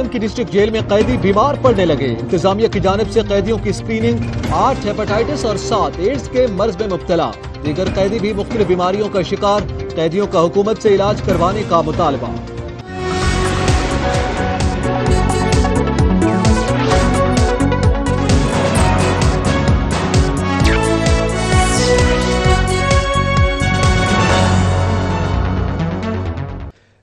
झेलम की district jail में कैदी बीमार पड़ने लगे। इंतजामिया की जानिब से कैदियों की स्क्रीनिंग, 8 हेपेटाइटिस और 7 एड्स के मर्ज में मुब्तला। दीगर कैदी भी मुख्तलिफ बीमारियों का शिकार। कैदियों का हुकूमत से इलाज करवाने का मुतालबा।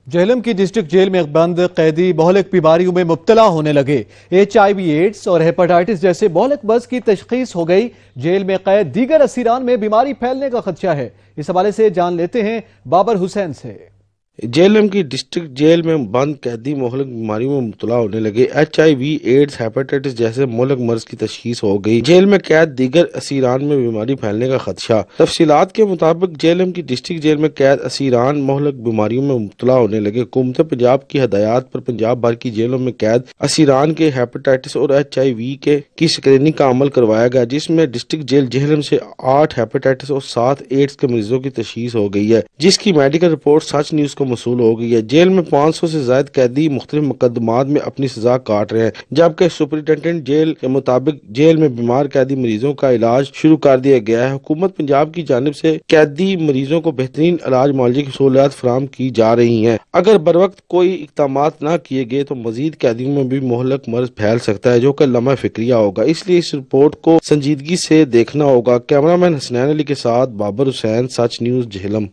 झेलम की डिस्ट्रिक्ट जेल में बंद कैदी मोहलिक बीमारियों में मुब्तला होने लगे। HIV, एड्स और हेपेटाइटिस जैसे मोहलिक मर्ज की तशखीस हो गई। जेल में कैद दीगर असीरान में बीमारी फैलने का खदशा है। इस हवाले से जान लेते हैं बाबर हुसैन से। झेलम की डिस्ट्रिक्ट जेल में बंद कैदी मोहलिक बीमारियों में मुब्तला होने लगे। HIV, एड्स, हेपेटाइटिस जैसे मोहलिक मर्ज की तशखीस हो गई। जेल में कैद दीगर असीरान में बीमारी फैलने का खदशा। तफसीलात के मुताबिक झेलम की डिस्ट्रिक्ट जेल में कैद असीरान मोहलिक बीमारियों में मुब्तला होने लगे। हुकूमत पंजाब की हदायत पर पंजाब भर की जेलों में कैद असीरान के हेपेटाइटिस और HIV की स्क्रीनिंग का अमल करवाया गया, जिसमें डिस्ट्रिक्ट जेल झेलम से 8 हेपेटाइटिस और 7 एड्स के मरीजों की तशखीस हो गई है, जिसकी मेडिकल रिपोर्ट सच न्यूज को मसूल हो गई है। जेल में 500 से ज्यादा कैदी मुख्तलिफ मुकदमात में अपनी सजा काट रहे हैं, जबकि सुपरिटेंडेंट जेल के मुताबिक जेल में बीमार कैदी मरीजों का इलाज शुरू कर दिया गया है। हुकूमत पंजाब की जानिब से कैदी मरीजों को बेहतरीन इलाज मुआलजे की सहूलियात फराहम की जा रही हैं। अगर बर वक्त कोई इक़दाम न किए गए तो मजीद कैदियों में भी मोहलिक मर्ज फैल सकता है, जो कि लम्हा फिक्रिया होगा। इसलिए इस रिपोर्ट को संजीदगी से देखना होगा। कैमरामैन हसनैन अली के साथ बाबर हुसैन, सच न्यूज, झेलम।